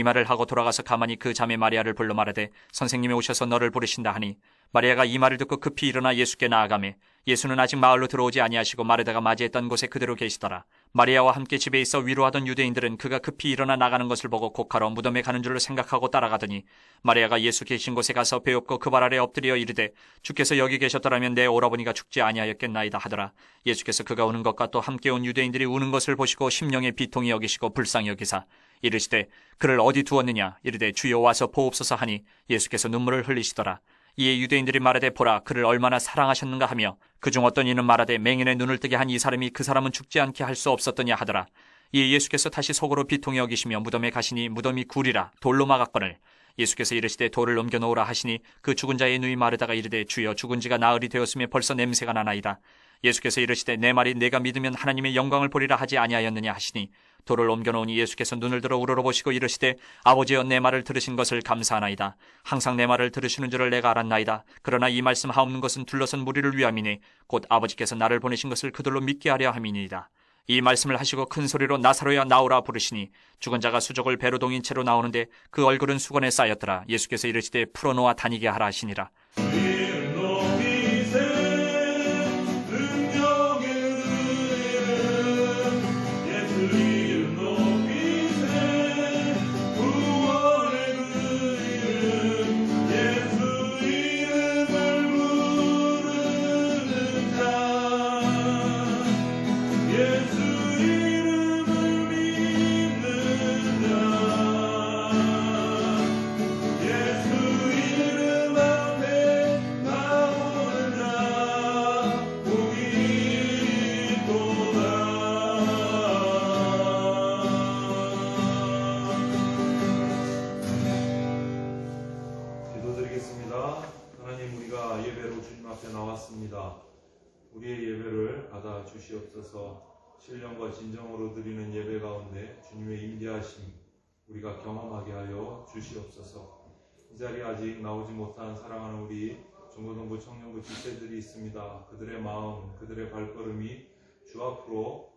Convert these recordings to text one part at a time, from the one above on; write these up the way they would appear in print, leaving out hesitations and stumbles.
이 말을 하고 돌아가서 가만히 그 자매 마리아를 불러 말하되 선생님이 오셔서 너를 부르신다 하니 마리아가 이 말을 듣고 급히 일어나 예수께 나아가매 예수는 아직 마을로 들어오지 아니하시고 마르다가 맞이했던 곳에 그대로 계시더라. 마리아와 함께 집에 있어 위로하던 유대인들은 그가 급히 일어나 나가는 것을 보고 곡하러 무덤에 가는 줄로 생각하고 따라가더니 마리아가 예수 계신 곳에 가서 배엎고 그 발 아래 엎드려 이르되 주께서 여기 계셨더라면 내 오라버니가 죽지 아니하였겠나이다 하더라. 예수께서 그가 우는 것과 또 함께 온 유대인들이 우는 것을 보시고 심령의 비통이 여기시고 불쌍히 여기사 이르시되 그를 어디 두었느냐 이르되 주여 와서 보옵소서 하니 예수께서 눈물을 흘리시더라. 이에 유대인들이 말하되 보라 그를 얼마나 사랑하셨는가 하며 그중 어떤 이는 말하되 맹인의 눈을 뜨게 한 이 사람이 그 사람은 죽지 않게 할 수 없었더냐 하더라. 이에 예수께서 다시 속으로 비통히 여기시며 무덤에 가시니 무덤이 굴이라 돌로 막았거늘 예수께서 이르시되 돌을 옮겨놓으라 하시니 그 죽은 자의 누이 마르다가 이르되 주여 죽은 지가 나흘이 되었으며 벌써 냄새가 나나이다. 예수께서 이르시되 내 말이 내가 믿으면 하나님의 영광을 보리라 하지 아니하였느냐 하시니 돌을 옮겨놓으니 예수께서 눈을 들어 우러러보시고 이르시되 아버지여 내 말을 들으신 것을 감사하나이다. 항상 내 말을 들으시는 줄을 내가 알았나이다. 그러나 이 말씀 하옵는 것은 둘러선 무리를 위함이니 곧 아버지께서 나를 보내신 것을 그들로 믿게 하려 함이니이다. 이 말씀을 하시고 큰 소리로 나사로야 나오라 부르시니 죽은 자가 수족을 배로 동인 채로 나오는데 그 얼굴은 수건에 쌓였더라. 예수께서 이르시되 풀어놓아 다니게 하라 하시니라. 하나님 우리가 예배로 주님 앞에 나왔습니다. 우리의 예배를 받아 주시옵소서. 신령과 진정으로 드리는 예배 가운데 주님의 임재하심 우리가 경험하게 하여 주시옵소서. 이 자리에 아직 나오지 못한 사랑하는 우리 중고등부 청년부 지체들이 있습니다. 그들의 마음, 그들의 발걸음이 주 앞으로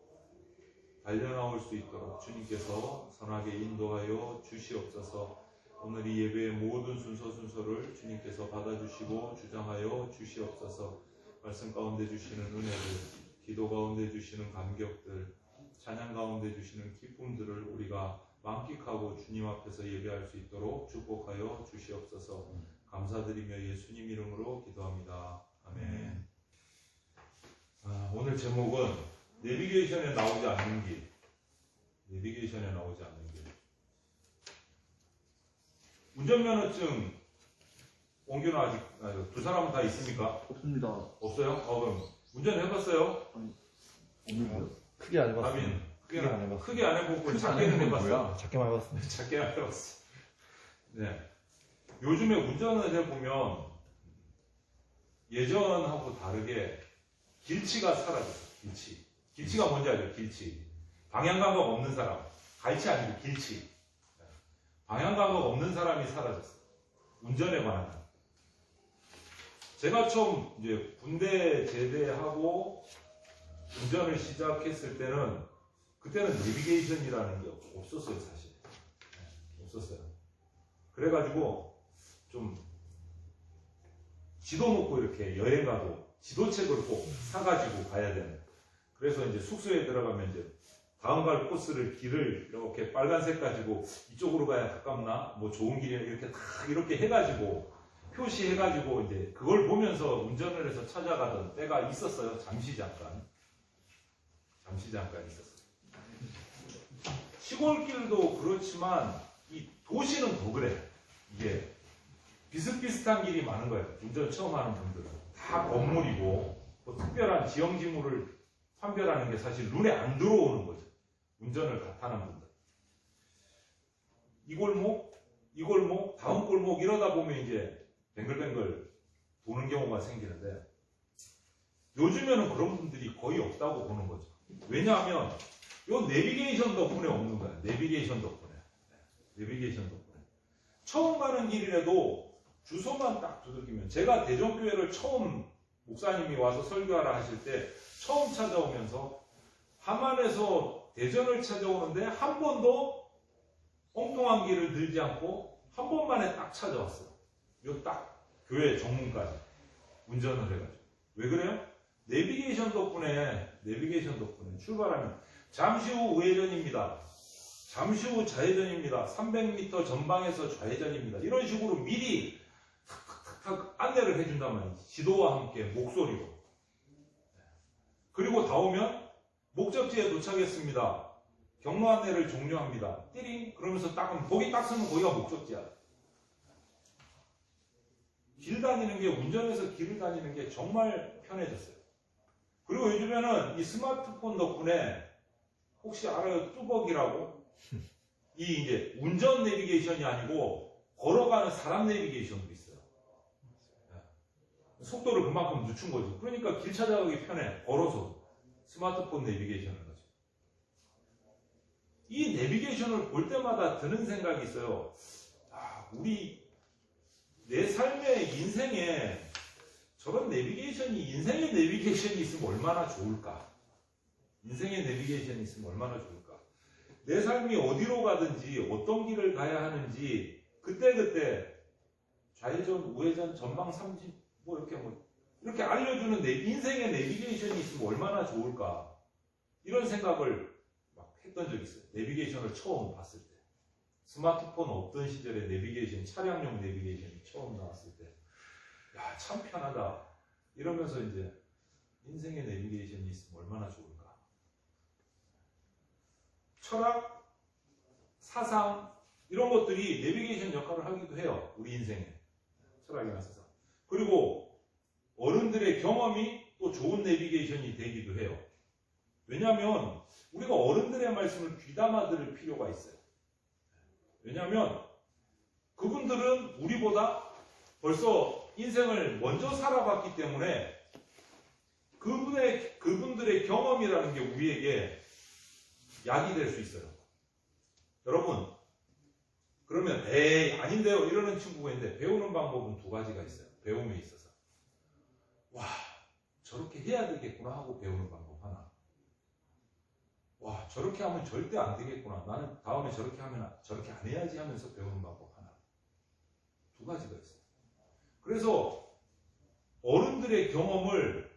달려나올 수 있도록 주님께서 선하게 인도하여 주시옵소서. 오늘 이 예배의 모든 순서를 주님께서 받아주시고 주장하여 주시옵소서. 말씀 가운데 주시는 은혜를, 기도 가운데 주시는 감격들, 찬양 가운데 주시는 기쁨들을 우리가 만끽하고 주님 앞에서 예배할 수 있도록 축복하여 주시옵소서. 감사드리며 예수님 이름으로 기도합니다. 아멘. 오늘 제목은 내비게이션에 나오지 않는 길. 내비게이션에 나오지 않는 길. 운전면허증 옹규는 아직 두 사람은 다 있습니까? 없습니다. 없어요? 그럼 운전해봤어요? 없는데요? 크게 안 해봤어요. 다빈 크게 안 해봤어요. 크게 안 해보고 작게는 해봤어요. 작게만 해봤습니다. 작게 안 해봤어. 네. 요즘에 운전을 해보면 예전하고 다르게 길치가 사라졌어요. 길치가 뭔지 알죠? 길치. 방향감각 없는 사람. 갈치 아니고 길치. 방향감각 없는 사람이 사라졌어요. 운전에 관한. 제가 처음 이제 군대 제대하고 운전을 시작했을 때는 그때는 내비게이션이라는 게 없었어요, 사실. 없었어요. 그래가지고 좀 지도 놓고 이렇게 여행 가도 지도책을 꼭 사가지고 가야 되는. 그래서 이제 숙소에 들어가면 이제 다음 갈 코스를 길을 이렇게 빨간색 가지고 이쪽으로 가야 가깝나 뭐 좋은 길이나 이렇게 다 이렇게 해가지고 표시해가지고 이제 그걸 보면서 운전을 해서 찾아가던 때가 있었어요. 잠시 잠깐 있었어요. 시골길도 그렇지만 이 도시는 더 그래. 이게 비슷비슷한 길이 많은 거예요. 운전 처음 하는 분들은 다 건물이고 뭐 특별한 지형지물을 판별하는 게 사실 눈에 안 들어오는 거죠. 운전을 하는 분들. 이 골목, 다음 골목 이러다 보면 이제 뱅글뱅글 도는 경우가 생기는데 요즘에는 그런 분들이 거의 없다고 보는 거죠. 왜냐하면 이 내비게이션 덕분에 없는 거예요. 내비게이션 덕분에. 처음 가는 길이라도 주소만 딱 두들기면 제가 대전교회를 처음 목사님이 와서 설교하라 하실 때 처음 찾아오면서 함안에서 대전을 찾아오는데 한 번도 엉뚱한 길을 들지 않고 한 번만에 딱 찾아왔어요. 요 딱 교회 정문까지 운전을 해가지고. 왜 그래요? 내비게이션 덕분에 출발하면 잠시 후 우회전입니다. 잠시 후 좌회전입니다. 300m 전방에서 좌회전입니다. 이런 식으로 미리 탁탁탁 안내를 해준단 말이에요. 지도와 함께 목소리로. 그리고 다 오면 목적지에 도착했습니다. 경로 안내를 종료합니다. 띠링 그러면서 딱 거기 딱 쓰면 거기가 목적지야. 길 다니는 게 운전해서 길을 다니는 게 정말 편해졌어요. 그리고 요즘에는 이 스마트폰 덕분에 혹시 알아요? 뚜벅이라고? 이 이제 운전 내비게이션이 아니고 걸어가는 사람 내비게이션도 있어요. 속도를 그만큼 늦춘 거죠. 그러니까 길 찾아가기 편해. 걸어서 스마트폰 내비게이션을 가지고. 이 내비게이션을 볼 때마다 드는 생각이 있어요. 우리 내 삶의 인생에 저런 내비게이션이 인생의 내비게이션이 있으면 얼마나 좋을까? 인생의 내비게이션이 있으면 얼마나 좋을까? 내 삶이 어디로 가든지 어떤 길을 가야 하는지 그때그때 좌회전, 우회전, 전방 삼진 이렇게 알려주는 내 인생의 내비게이션이 있으면 얼마나 좋을까? 이런 생각을 막 했던 적이 있어요. 내비게이션을 처음 봤을 때. 스마트폰 없던 시절에 내비게이션, 차량용 내비게이션이 처음 나왔을 때. 야, 참 편하다. 이러면서 이제 인생의 내비게이션이 있으면 얼마나 좋을까? 철학, 사상, 이런 것들이 내비게이션 역할을 하기도 해요. 우리 인생에. 철학이나 사상. 그리고 어른들의 경험이 또 좋은 내비게이션이 되기도 해요. 왜냐하면 우리가 어른들의 말씀을 귀담아 들을 필요가 있어요. 왜냐하면 그분들은 우리보다 벌써 인생을 먼저 살아봤기 때문에 그분들의 경험이라는 게 우리에게 약이 될 수 있어요. 여러분, 그러면 에이 아닌데요 이러는 친구가 있는데 배우는 방법은 두 가지가 있어요. 배움에 있어서. 와, 저렇게 해야 되겠구나 하고 배우는 방법 하나. 와, 저렇게 하면 절대 안 되겠구나. 나는 다음에 저렇게 안 해야지 하면서 배우는 방법 하나. 두 가지가 있어요. 그래서 어른들의 경험을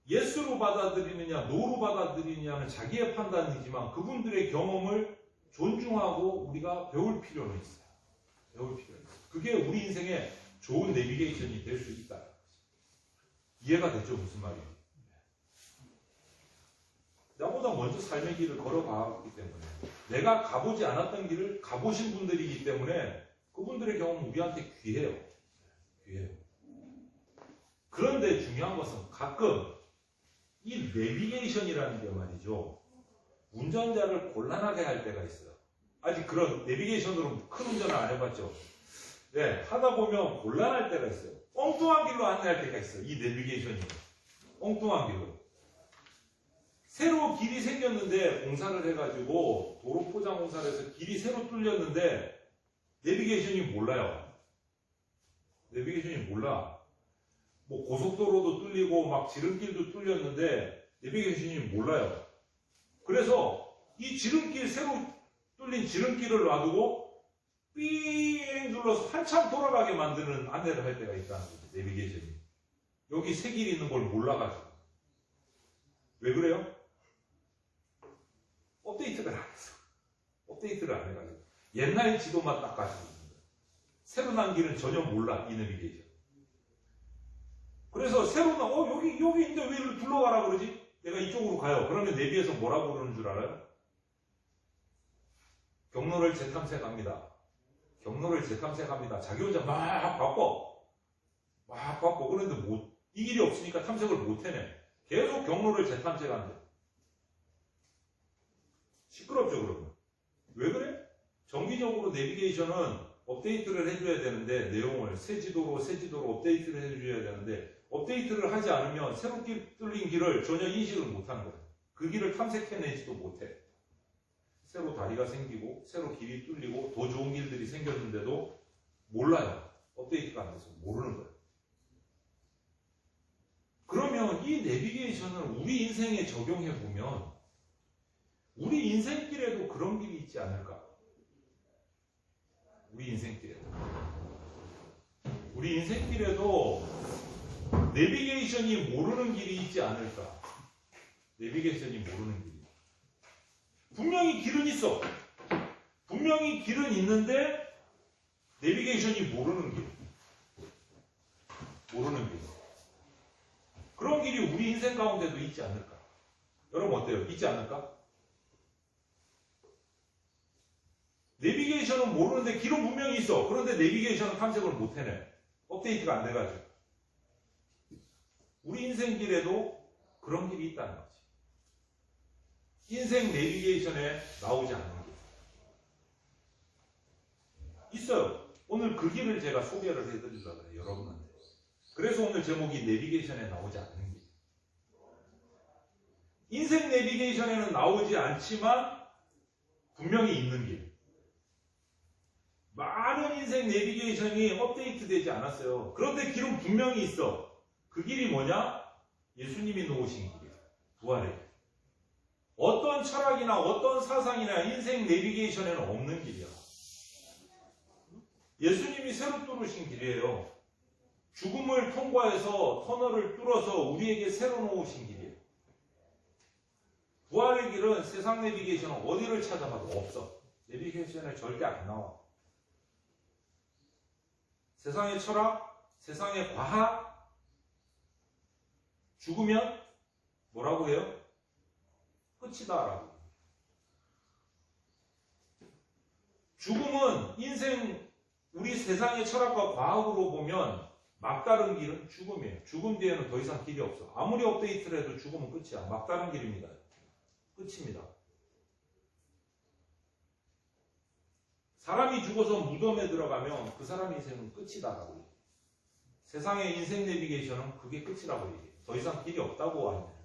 예스로 받아들이느냐 노로 받아들이느냐는 자기의 판단이지만 그분들의 경험을 존중하고 우리가 배울 필요는 있어요. 배울 필요는 있어요. 그게 우리 인생에 좋은 내비게이션이 될 수 있다. 이해가 됐죠? 무슨 말이에요? 나보다 먼저 삶의 길을 걸어가기 때문에 내가 가보지 않았던 길을 가보신 분들이기 때문에 그분들의 경험은 우리한테 귀해요. 귀해요. 그런데 중요한 것은 가끔 이 내비게이션이라는 게 말이죠. 운전자를 곤란하게 할 때가 있어요. 아직 그런 내비게이션으로 큰 운전을 안 해봤죠. 네, 하다 보면 곤란할 때가 있어요. 엉뚱한 길로 안내할 때가 있어요. 이 내비게이션이. 엉뚱한 길로. 새로 길이 생겼는데 공사를 해가지고 도로 포장 공사를 해서 길이 새로 뚫렸는데 내비게이션이 몰라요. 내비게이션이 몰라. 뭐 고속도로도 뚫리고 막 지름길도 뚫렸는데 내비게이션이 몰라요. 그래서 이 지름길 새로 뚫린 지름길을 놔두고 삥 눌러서 한참 돌아가게 만드는 안내를 할 때가 있다는 거죠. 내비게이션이. 여기 새 길이 있는 걸 몰라가지고. 왜 그래요? 업데이트를 안 했어. 업데이트를 안 해가지고. 옛날 지도만 딱 가지고 있는 거예요. 새로 난 길은 전혀 몰라, 이 내비게이션. 그래서 새로 난, 여기인데 왜 이리로 둘러가라 그러지? 내가 이쪽으로 가요. 그러면 내비에서 뭐라고 그러는 줄 알아요? 경로를 재탐색합니다. 경로를 재탐색합니다. 자기 혼자 막 바꿔. 막 바꿔. 그런데 이 길이 없으니까 탐색을 못 해내. 계속 경로를 재탐색한대. 시끄럽죠, 그러면. 왜 그래? 정기적으로 내비게이션은 업데이트를 해줘야 되는데, 내용을 새 지도로 업데이트를 해줘야 되는데, 업데이트를 하지 않으면 새로 뚫린 길을 전혀 인식을 못하는 거예요. 그 길을 탐색해내지도 못해. 새로 다리가 생기고, 새로 길이 뚫리고, 더 좋은 길들이 생겼는데도 몰라요. 업데이트가 안 돼서 모르는 거예요. 그러면 이 내비게이션을 우리 인생에 적용해보면 우리 인생길에도 그런 길이 있지 않을까? 우리 인생길에도. 우리 인생길에도 내비게이션이 모르는 길이 있지 않을까. 내비게이션이 모르는 길이. 분명히 길은 있어. 분명히 길은 있는데 내비게이션이 모르는 길. 모르는 길. 그런 길이 우리 인생 가운데도 있지 않을까. 여러분 어때요? 있지 않을까? 내비게이션은 모르는데 길은 분명히 있어. 그런데 내비게이션은 탐색을 못 해내. 업데이트가 안 돼가지고. 우리 인생 길에도 그런 길이 있다는 거지. 인생 내비게이션에 나오지 않는 길. 있어요. 오늘 그 길을 제가 소개를 해드리려고 해요. 여러분한테. 그래서 오늘 제목이 내비게이션에 나오지 않는 길. 인생 내비게이션에는 나오지 않지만 분명히 있는 길. 많은 인생 내비게이션이 업데이트 되지 않았어요. 그런데 길은 분명히 있어. 그 길이 뭐냐? 예수님이 놓으신 길이야. 부활의 길. 어떤 철학이나 어떤 사상이나 인생 내비게이션에는 없는 길이야. 예수님이 새로 뚫으신 길이에요. 죽음을 통과해서 터널을 뚫어서 우리에게 새로 놓으신 길이에요. 부활의 길은 세상 내비게이션은 어디를 찾아봐도 없어. 내비게이션에 절대 안 나와. 세상의 철학, 세상의 과학, 죽으면 뭐라고 해요? 끝이다라고. 죽음은 인생, 우리 세상의 철학과 과학으로 보면 막다른 길은 죽음이에요. 죽음 뒤에는 더 이상 길이 없어. 아무리 업데이트를 해도 죽음은 끝이야. 막다른 길입니다. 끝입니다. 사람이 죽어서 무덤에 들어가면 그 사람의 인생은 끝이다라고 얘기해요. 세상의 인생 내비게이션은 그게 끝이라고 얘기해요. 더 이상 길이 없다고 하는 거예요.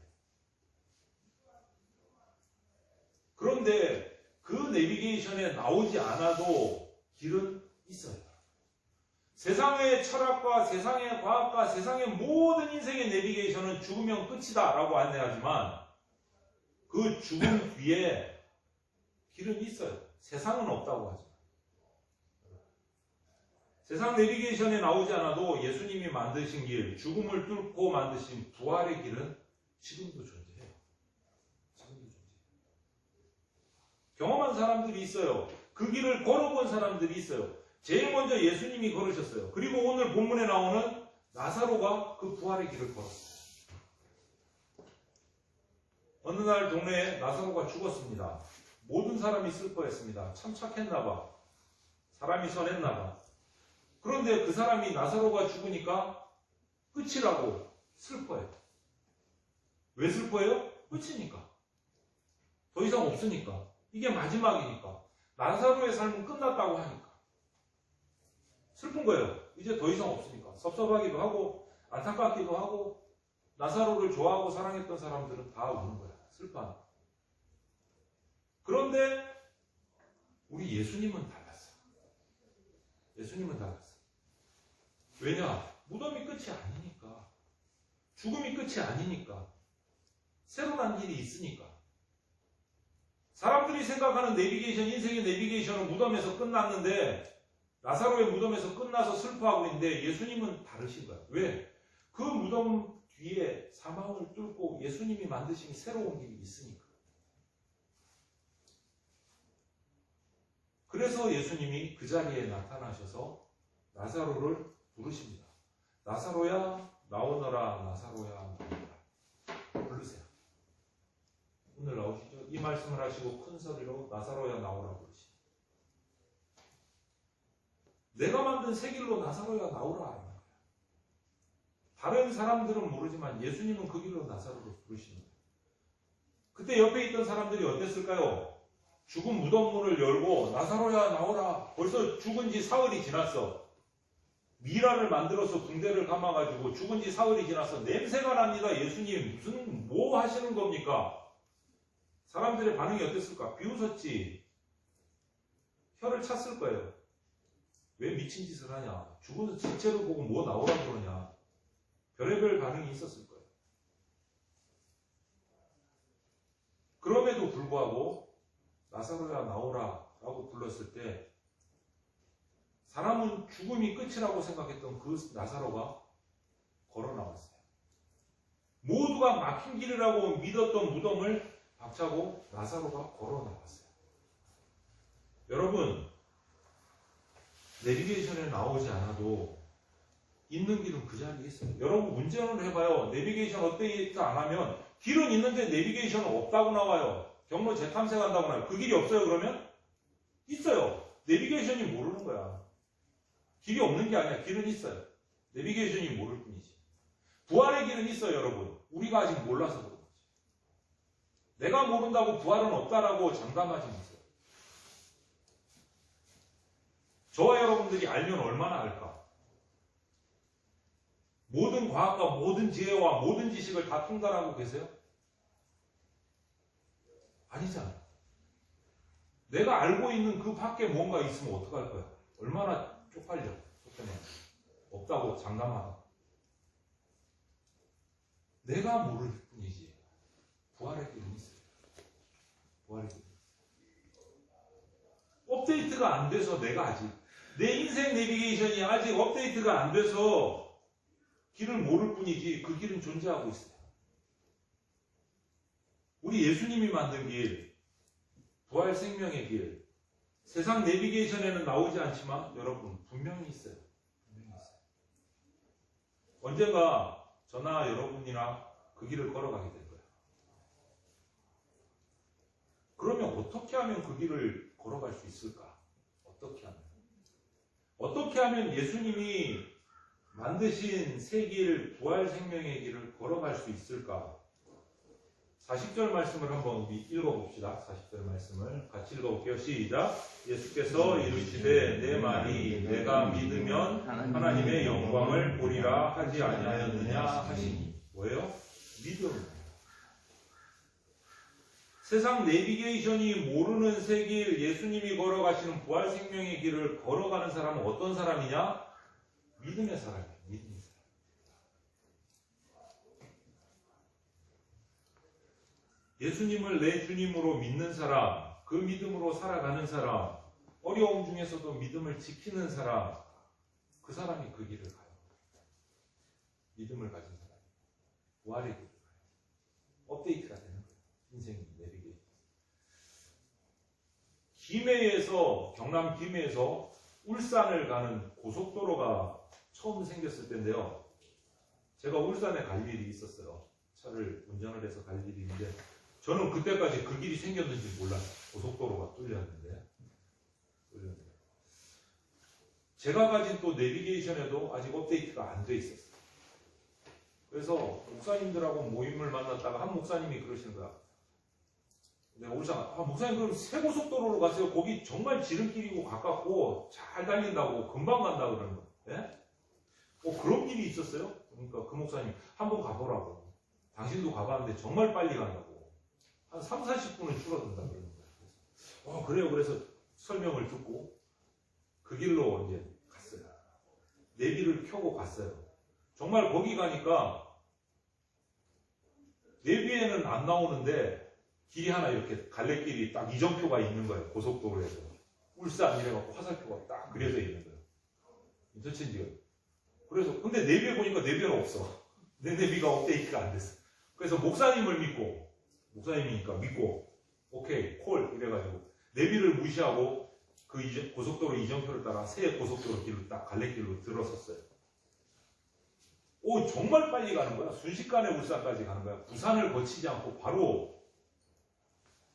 그런데 그 내비게이션에 나오지 않아도 길은 있어요. 세상의 철학과 세상의 과학과 세상의 모든 인생의 내비게이션은 죽으면 끝이다라고 안내하지만 그 죽음 뒤에 길은 있어요. 세상은 없다고 하죠. 세상 내비게이션에 나오지 않아도 예수님이 만드신 길, 죽음을 뚫고 만드신 부활의 길은 지금도 존재해요. 지금도 존재해요. 경험한 사람들이 있어요. 그 길을 걸어본 사람들이 있어요. 제일 먼저 예수님이 걸으셨어요. 그리고 오늘 본문에 나오는 나사로가 그 부활의 길을 걸었어요. 어느 날 동네에 나사로가 죽었습니다. 모든 사람이 슬퍼했습니다. 참 착했나봐. 사람이 선했나봐. 그런데 그 사람이 나사로가 죽으니까 끝이라고 슬퍼해요. 왜 슬퍼해요? 끝이니까. 더 이상 없으니까. 이게 마지막이니까. 나사로의 삶은 끝났다고 하니까. 슬픈 거예요. 이제 더 이상 없으니까. 섭섭하기도 하고 안타깝기도 하고 나사로를 좋아하고 사랑했던 사람들은 다 우는 거야. 슬퍼하니까. 그런데 우리 예수님은 달랐어. 예수님은 달랐어. 왜냐? 무덤이 끝이 아니니까. 죽음이 끝이 아니니까. 새로 난 길이 있으니까. 사람들이 생각하는 내비게이션, 인생의 내비게이션은 무덤에서 끝났는데 나사로의 무덤에서 끝나서 슬퍼하고 있는데 예수님은 다르신 거야. 왜? 그 무덤 뒤에 사망을 뚫고 예수님이 만드신 새로운 길이 있으니까. 그래서 예수님이 그 자리에 나타나셔서 나사로를 부르십니다. 나사로야 나오너라. 나사로야 나오너라. 부르세요. 오늘 나오시죠? 이 말씀을 하시고 큰 소리로 나사로야 나오라 부르십니다. 내가 만든 새 길로 나사로야 나오라. 다른 사람들은 모르지만 예수님은 그 길로 나사로를 부르십니다. 그때 옆에 있던 사람들이 어땠을까요? 죽은 무덤문을 열고 나사로야 나오라. 벌써 죽은 지 사흘이 지났어. 미라를 만들어서 붕대를 감아가지고 죽은 지 사흘이 지나서 냄새가 납니다. 예수님 무슨 뭐 하시는 겁니까? 사람들의 반응이 어땠을까? 비웃었지. 혀를 찼을 거예요. 왜 미친 짓을 하냐? 죽은 지체를 보고 뭐 나오라 그러냐? 별의별 반응이 있었을 거예요. 그럼에도 불구하고 나사로야 나오라 라고 불렀을 때 사람은 죽음이 끝이라고 생각했던 그 나사로가 걸어 나왔어요. 모두가 막힌 길이라고 믿었던 무덤을 박차고 나사로가 걸어 나왔어요. 여러분, 내비게이션에 나오지 않아도 있는 길은 그 자리에 있어요. 여러분 운전을 해봐요. 내비게이션 업데이트 안 하면 길은 있는데 내비게이션은 없다고 나와요. 경로 재탐색한다고 나와요. 그 길이 없어요 그러면? 있어요. 내비게이션이 모르는 거야. 길이 없는 게 아니야. 길은 있어요. 내비게이션이 모를 뿐이지. 부활의 길은 있어요 여러분. 우리가 아직 몰라서 그런 거지. 내가 모른다고 부활은 없다라고 장담하지 마세요. 저와 여러분들이 알면 얼마나 알까? 모든 과학과 모든 지혜와 모든 지식을 다 통달하고 계세요? 아니잖아. 내가 알고 있는 그 밖에 뭔가 있으면 어떡할 거야? 얼마나 쪽팔려. 속되면 없다고 장담하다. 내가 모를 뿐이지. 부활의 길은 있어요. 부활의 길. 업데이트가 안 돼서 내가 아직 내 인생 내비게이션이 아직 업데이트가 안 돼서 길을 모를 뿐이지 그 길은 존재하고 있어요. 우리 예수님이 만든 길, 부활 생명의 길, 세상 내비게이션에는 나오지 않지만 여러분 분명히 있어요. 분명히 있어요. 언젠가 저나 여러분이나 그 길을 걸어가게 될 거예요. 그러면 어떻게 하면 그 길을 걸어갈 수 있을까? 어떻게 하면 예수님이 만드신 새 길, 부활 생명의 길을 걸어갈 수 있을까? 40절 말씀을 한번 우리 읽어봅시다. 40절 말씀을 같이 읽어볼게요. 시작. 예수께서 이르시되 내 말이 내가 믿으면 하나님의 영광을 보리라 하지 아니하였느냐 하시니. 뭐예요? 믿음. 세상 내비게이션이 모르는 새 길, 예수님이 걸어가시는 부활 생명의 길을 걸어가는 사람은 어떤 사람이냐? 믿음의 사람이에요. 믿음의 사람. 예수님을 내 주님으로 믿는 사람, 그 믿음으로 살아가는 사람, 어려움 중에서도 믿음을 지키는 사람, 그 사람이 그 길을 가요. 믿음을 가진 사람. 부활의 길을 가요. 업데이트가 되는 거예요. 인생이 내비게이션. 김해에서, 경남 김해에서 울산을 가는 고속도로가 처음 생겼을 때인데요. 제가 울산에 갈 일이 있었어요. 차를 운전을 해서 갈 일이 있는데 저는 그때까지 그 길이 생겼는지 몰랐어요. 고속도로가 뚫렸는데. 제가 가진 또 내비게이션에도 아직 업데이트가 안 돼 있었어요. 그래서 목사님들하고 모임을 만났다가 한 목사님이 그러시는 거야. 내가 울산, 목사님 그럼 새 고속도로로 가세요. 거기 정말 지름길이고 가깝고 잘 달린다고 금방 간다 그러는 거예요. 예? 그런 길이 있었어요? 그러니까 그 목사님 한번 가보라고. 당신도 가봤는데 정말 빨리 간다고. 한 3, 40분은 줄어든다 그러는 거예요. 그래요. 그래서 설명을 듣고 그 길로 이제 갔어요. 내비를 켜고 갔어요. 정말 거기 가니까 내비에는 안 나오는데 길이 하나 이렇게 갈래길이 딱 이정표가 있는 거예요. 고속도로에서. 울산 이래갖고 화살표가 딱 그려져 있는 거예요. 인터체인지가. 그래서 근데 내비에 보니까 내비는 없어. 내 내비가 업데이트가 안 됐어. 그래서 목사님을 믿고, 목사님이니까 믿고, 오케이 콜 이래가지고 내비를 무시하고 그 고속도로 이정표를 따라 새 고속도로 길로 딱 갈래길로 들어섰어요. 정말 빨리 가는 거야. 순식간에 울산까지 가는 거야. 부산을 거치지 않고 바로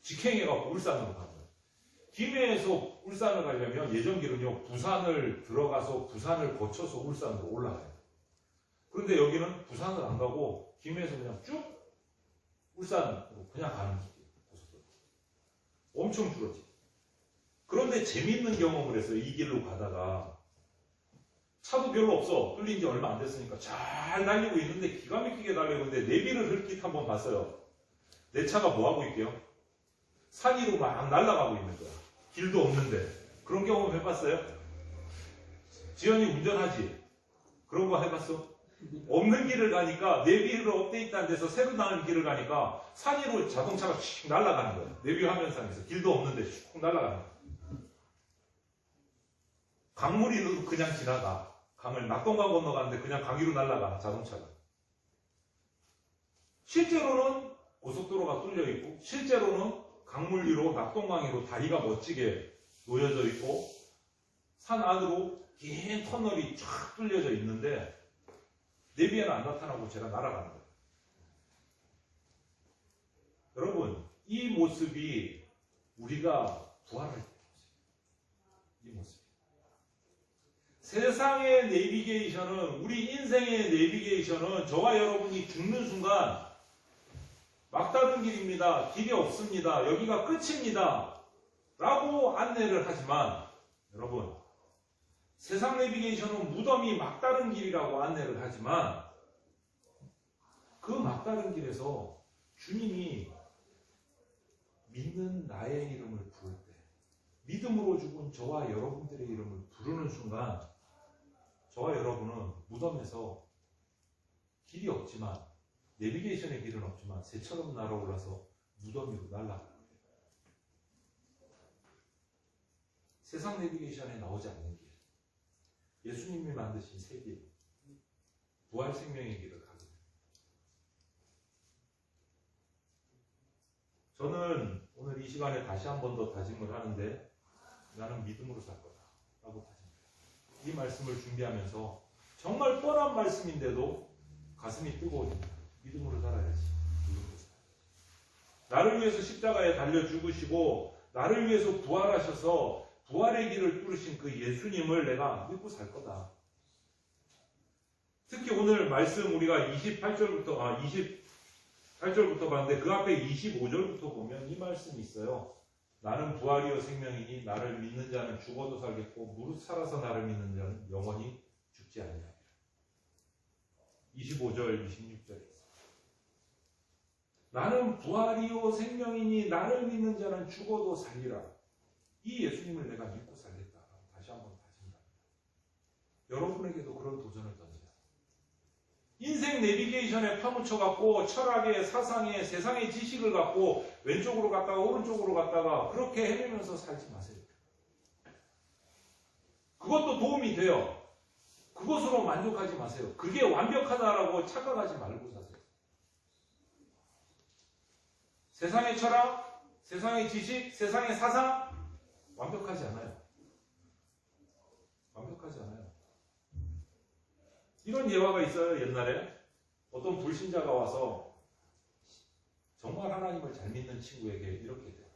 직행해갖고 울산으로 가는 거야. 김해에서 울산을 가려면 예전길은요, 부산을 들어가서 부산을 거쳐서 울산으로 올라가요. 그런데 여기는 부산을 안 가고 김해에서 그냥 쭉 울산으로 그냥 가는 길이에요. 고속도로. 엄청 줄었지. 그런데 재밌는 경험을 했어요. 이 길로 가다가 차도 별로 없어. 뚫린 지 얼마 안 됐으니까 잘 달리고 있는데 기가 막히게 달리고 있는데 내비를 흘끗 한번 봤어요. 내 차가 뭐하고 있게요? 산 위로 막 날아가고 있는 거야. 길도 없는데. 그런 경험 해봤어요? 지연이 운전하지? 그런 거 해봤어? 없는 길을 가니까 내비로 업데이트 안 돼서 새로 나는 길을 가니까 산 위로 자동차가 슉 날아가는 거야. 내비 화면 상에서. 길도 없는데 슉 날아가는 거야. 강물이 그냥 지나가. 강을 낙동강 건너가는데 그냥 강 위로 날아가, 자동차가. 실제로는 고속도로가 뚫려 있고, 실제로는 강물 위로, 낙동강 위로 다리가 멋지게 놓여져 있고, 산 안으로 긴 터널이 쫙 뚫려져 있는데, 내비에는 안 나타나고 제가 날아가는 거예요. 여러분, 이 모습이 우리가 부활할 때 이 모습. 세상의 내비게이션은, 우리 인생의 내비게이션은 저와 여러분이 죽는 순간 막다른 길입니다. 길이 없습니다. 여기가 끝입니다. 라고 안내를 하지만, 여러분, 세상 내비게이션은 무덤이 막다른 길이라고 안내를 하지만, 그 막다른 길에서 주님이 믿는 나의 이름을 부를 때, 믿음으로 죽은 저와 여러분들의 이름을 부르는 순간, 저와 여러분은 무덤에서 길이 없지만, 내비게이션의 길은 없지만 새처럼 날아올라서 무덤 위로 날아가는 거예요. 세상 내비게이션에 나오지 않는 길, 예수님이 만드신 새 길, 부활 생명의 길을 가게 됩니다. 저는 오늘 이 시간에 다시 한 번 더 다짐을 하는데, 나는 믿음으로 살 거다 라고 다짐합니다. 이 말씀을 준비하면서 정말 뻔한 말씀인데도 가슴이 뜨거워집니다. 믿음으로 살아야지. 믿음으로 살아야지. 나를 위해서 십자가에 달려 죽으시고 나를 위해서 부활하셔서 부활의 길을 뚫으신 그 예수님을 내가 믿고 살 거다. 특히 오늘 말씀 우리가 28절부터 봤는데 그 앞에 25절부터 보면 이 말씀이 있어요. 나는 부활이요 생명이니 나를 믿는 자는 죽어도 살겠고 무릇 살아서 나를 믿는 자는 영원히 죽지 아니하리라. 25절, 26절에 있어요. 나는 부활이요 생명이니 나를 믿는 자는 죽어도 살리라. 이 예수님을 내가 믿고 살겠다라고 다시 한번 다짐합니다. 여러분에게도 그런 도전을 던져요. 인생 내비게이션에 파묻혀갖고 철학에, 사상에, 세상의 지식을 갖고 왼쪽으로 갔다가 오른쪽으로 갔다가 그렇게 헤매면서 살지 마세요. 그것도 도움이 돼요. 그것으로 만족하지 마세요. 그게 완벽하다라고 착각하지 말고 사세요. 세상의 철학, 세상의 지식, 세상의 사상 완벽하지 않아요. 완벽하지 않아요. 이런 예화가 있어요. 옛날에 어떤 불신자가 와서 정말 하나님을 잘 믿는 친구에게 이렇게 돼요.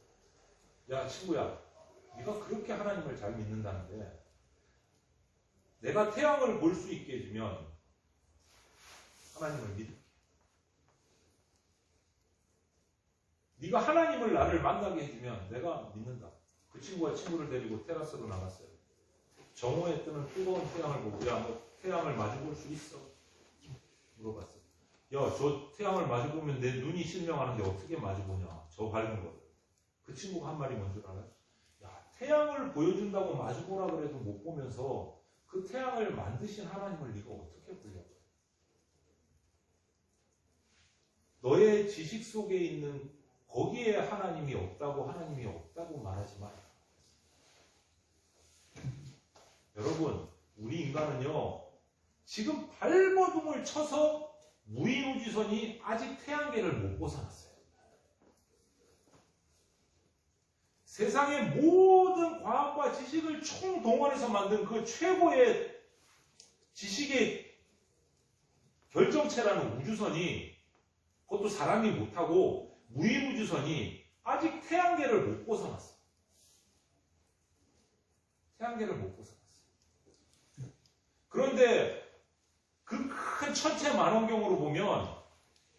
야 친구야, 네가 그렇게 하나님을 잘 믿는다는데 내가 태양을 볼 수 있게 해주면 하나님을 믿을게. 네가 하나님을 나를 만나게 해주면 내가 믿는다. 그 친구가 친구를 데리고 테라스로 나갔어요. 정오에 뜨는 뜨거운 태양을 보고 야 너 태양을 마주 볼 수 있어? 물어봤어요. 야 저 태양을 마주 보면 내 눈이 실명하는데 어떻게 마주 보냐. 저 밝은 거. 그 친구가 한 말이 뭔 줄 알아요? 야 태양을 보여준다고 마주 보라 그래도 못 보면서 그 태양을 만드신 하나님을 네가 어떻게 보려고? 너의 지식 속에 있는 거기에 하나님이 없다고 말하지 마라. 여러분, 우리 인간은요, 지금 발버둥을 쳐서 무인우주선이 아직 태양계를 못 벗어났어요. 세상의 모든 과학과 지식을 총동원해서 만든 그 최고의 지식의 결정체라는 우주선이, 그것도 사람이 못하고 무인우주선이 아직 태양계를 못 벗어났어요. 태양계를 못 벗어났어요. 그런데 그 큰 천체 만원경으로 보면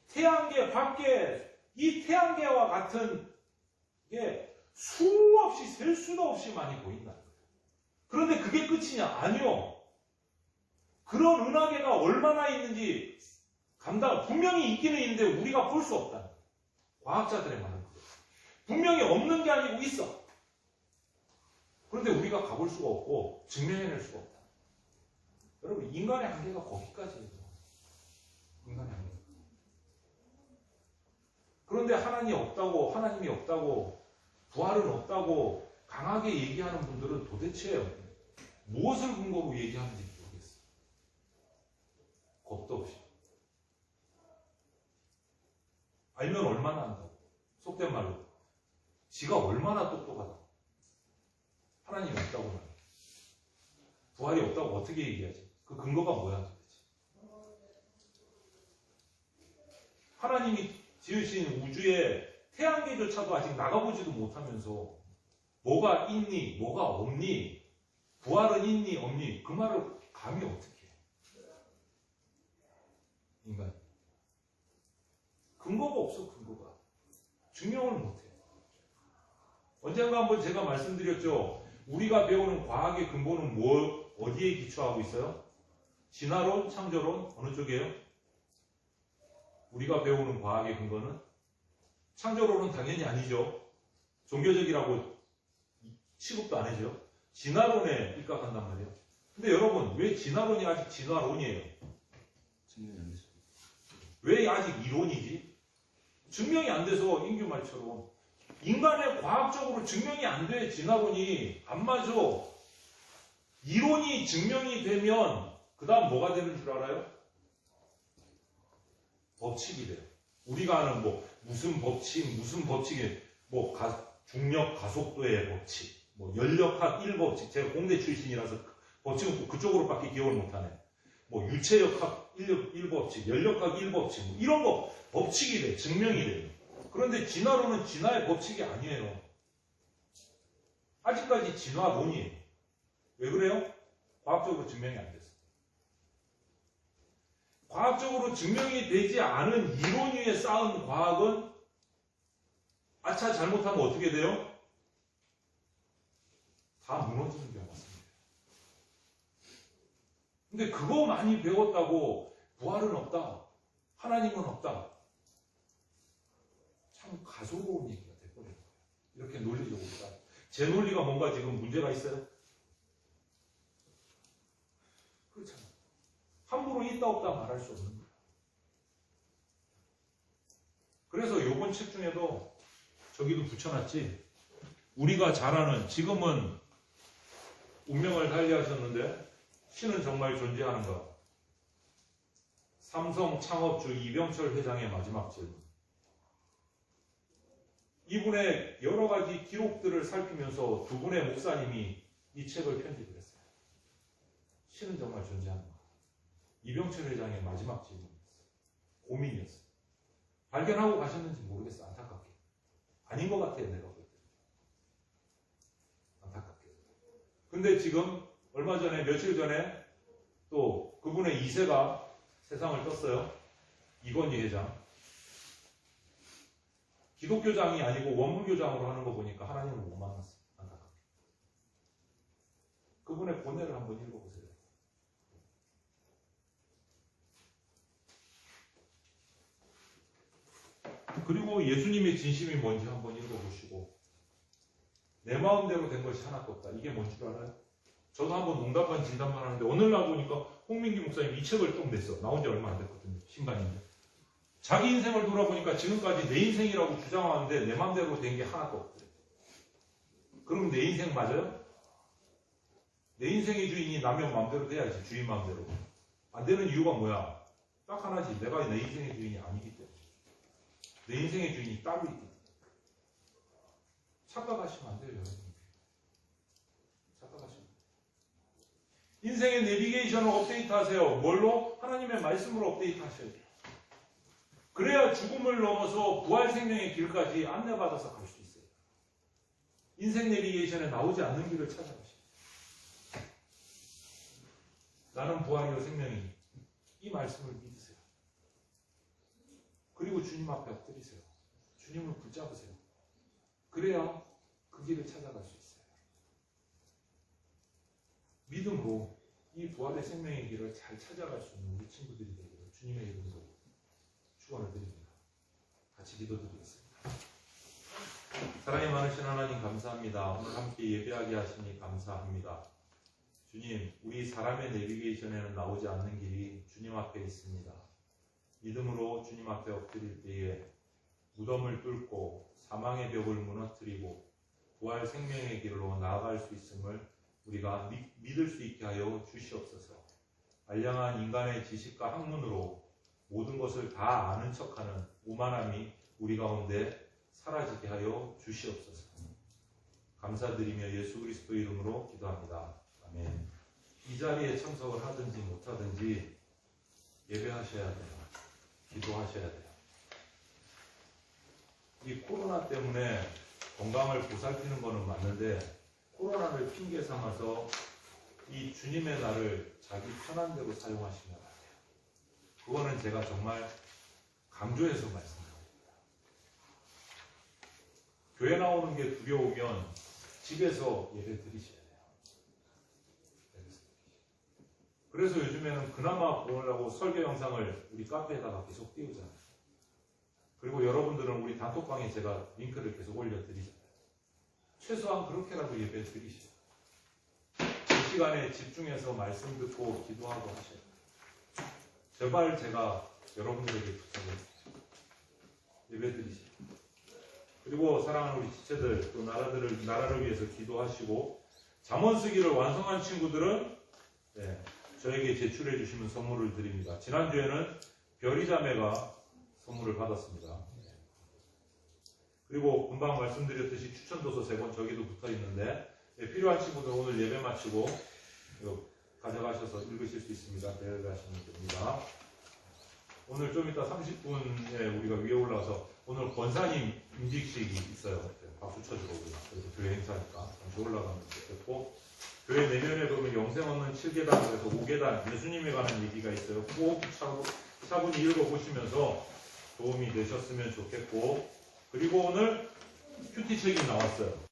태양계 밖에 이 태양계와 같은 게 수없이 셀 수도 없이 많이 보인다는 거예요. 그런데 그게 끝이냐? 아니요. 그런 은하계가 얼마나 있는지 분명히 있기는 있는데 우리가 볼 수 없다. 과학자들의 말은 그래요. 분명히 없는 게 아니고 있어. 그런데 우리가 가볼 수가 없고 증명해낼 수가 없다. 여러분, 인간의 한계가 거기까지예요. 인간의 한계. 그런데 하나님이 없다고, 부활은 없다고 강하게 얘기하는 분들은 도대체 무엇을 근거로 얘기하는지 모르겠어요. 겁도 없이. 알면 얼마나 한다고. 속된 말로. 지가 얼마나 똑똑하다. 하나님이 없다고 말해. 부활이 없다고 어떻게 얘기하지? 그 근거가 뭐야 도대체? 하나님이 지으신 우주에 태양계조차도 아직 나가보지도 못하면서 뭐가 있니? 뭐가 없니? 부활은 있니? 없니? 그 말을 감히 어떻게 해? 인간. 근거가 없어, 근거가. 증명을 못해. 언젠가 한번 제가 말씀드렸죠. 우리가 배우는 과학의 근본은 어디에 기초하고 있어요? 진화론, 창조론, 어느 쪽이에요? 우리가 배우는 과학의 근거는? 창조론은 당연히 아니죠. 종교적이라고 취급도 안 해죠. 진화론에 입각한단 말이에요. 근데 여러분, 왜 진화론이 아직 진화론이에요? 증명이 안 됐어. 왜 아직 이론이지? 증명이 안 돼서 인규 말처럼 인간의 과학적으로 증명이 안 돼. 진화론이 안 맞아. 이론이 증명이 되면 그 다음 뭐가 되는 줄 알아요? 법칙이 돼요. 우리가 아는 무슨 법칙이 중력 가속도의 법칙, 연력학 1법칙. 제가 공대 출신이라서 법칙은 그쪽으로밖에 기억을 못하네. 유체역학 1법칙, 연력학 1법칙, 이런 거 법칙이 돼. 증명이 돼요. 그런데 진화론은 진화의 법칙이 아니에요. 아직까지 진화론이에요. 왜 그래요? 과학적으로 증명이 안 됐어. 과학적으로 증명이 되지 않은 이론 위에 쌓은 과학은 아차 잘못하면 어떻게 돼요? 다 무너지는 경우가 있습니다. 근데 그거 많이 배웠다고 부활은 없다. 하나님은 없다. 참 가소로운 얘기가 돼버리는 거예요. 이렇게 논리적으로 따져. 제 논리가 뭔가 지금 문제가 있어요? 그렇잖아. 함부로 있다 없다 말할 수 없는 거예요. 그래서 요번 책 중에도 저기도 붙여놨지. 우리가 잘 아는, 지금은 운명을 달리하셨는데 신은 정말 존재하는가? 삼성 창업주 이병철 회장의 마지막 질문. 이분의 여러 가지 기록들을 살피면서 두 분의 목사님이 이 책을 편집을 했어요. 신은 정말 존재하는가? 이병철 회장의 마지막 질문이었어요. 고민이었어요. 발견하고 가셨는지 모르겠어요. 안타깝게. 아닌 것 같아요. 내가 볼 때. 안타깝게. 근데 지금 얼마 전에 며칠 전에 또 그분의 2세가 세상을 떴어요. 이건희 회장. 기독교장이 아니고 원불교장으로 하는 거 보니까 하나님을 못 만났어요. 안타깝게. 그분의 고뇌를 한번 읽어보세요. 그리고 예수님의 진심이 뭔지 한번 읽어보시고 내 마음대로 된 것이 하나도 없다. 이게 뭔 줄 알아요? 저도 한번 농담반 진담만 하는데 오늘날 보니까 홍민기 목사님 이 책을 또 냈어. 나온 지 얼마 안 됐거든요. 신간인데. 자기 인생을 돌아보니까 지금까지 내 인생이라고 주장하는데 내 마음대로 된 게 하나도 없대. 그럼 내 인생 맞아요? 내 인생의 주인이 남의 마음대로 돼야지. 주인 마음대로. 안 되는 이유가 뭐야? 딱 하나지. 내가 내 인생의 주인이 아니기 때문에. 내 인생의 주인이 따로 있기 때문에. 착각하시면 안 돼요, 여러분. 착각하시면 안 돼요. 인생의 내비게이션을 업데이트 하세요. 뭘로? 하나님의 말씀으로 업데이트 하셔야 돼요. 그래야 죽음을 넘어서 부활 생명의 길까지 안내받아서 갈 수 있어요. 인생 내비게이션에 나오지 않는 길을 찾아가시죠. 나는 부활이요 생명이. 이 말씀을 믿으세요. 그리고 주님 앞에 엎드리세요. 주님을 붙잡으세요. 그래야 그 길을 찾아갈 수 있어요. 믿음으로 이 부활의 생명의 길을 잘 찾아갈 수 있는 우리 친구들이 되기를 주님의 이름으로 축원을 드립니다. 같이 기도드리겠습니다. 사랑이 많으신 하나님 감사합니다. 오늘 함께 예배하게 하시니 감사합니다. 주님, 우리 사람의 내비게이션에는 나오지 않는 길이 주님 앞에 있습니다. 믿음으로 주님 앞에 엎드릴 때에 무덤을 뚫고 사망의 벽을 무너뜨리고 부활 생명의 길로 나아갈 수 있음을 우리가 믿을 수 있게 하여 주시옵소서. 알량한 인간의 지식과 학문으로 모든 것을 다 아는 척하는 오만함이 우리 가운데 사라지게 하여 주시옵소서. 감사드리며 예수 그리스도 이름으로 기도합니다. 아멘. 이 자리에 참석을 하든지 못하든지 예배하셔야 돼요. 기도하셔야 돼요. 이 코로나 때문에 건강을 보살피는 것은 맞는데 코로나를 핑계 삼아서 이 주님의 날을 자기 편한 대로 사용하시면 안 돼요. 그거는 제가 정말 강조해서 말씀드립니다. 교회 나오는 게 두려우면 집에서 예배 드리셔야 돼요. 그래서 요즘에는 그나마 보려고 설교 영상을 우리 카페에다가 계속 띄우잖아요. 그리고 여러분들은 우리 단톡방에 제가 링크를 계속 올려드리잖아요. 최소한 그렇게라도 예배 드리셔요. 그 시간에 집중해서 말씀 듣고 기도하고 하셔야 돼요. 제발 제가 여러분들에게 부탁을 예배 드리세요. 그리고 사랑하는 우리 지체들, 또 나라를 위해서 기도하시고 잠언 쓰기를 완성한 친구들은 저에게 제출해 주시면 선물을 드립니다. 지난주에는 별이자매가 선물을 받았습니다. 그리고 금방 말씀드렸듯이 추천도서 3권 저기도 붙어 있는데 필요한 친구들 오늘 예배 마치고 이거 가져가셔서 읽으실 수 있습니다. 배열하시면 됩니다. 오늘 좀 이따 30분에 우리가 위에 올라와서 오늘 권사님 임직식이 있어요. 박수 쳐주고 우리가. 그래서 교회 행사니까 잠시 올라가면 좋겠고 교회 내면에 보면 영생 없는 7계단에서 5계단 예수님에 관한 얘기가 있어요. 꼭 차분히 읽어보시면서 도움이 되셨으면 좋겠고 그리고 오늘 큐티 책이 나왔어요.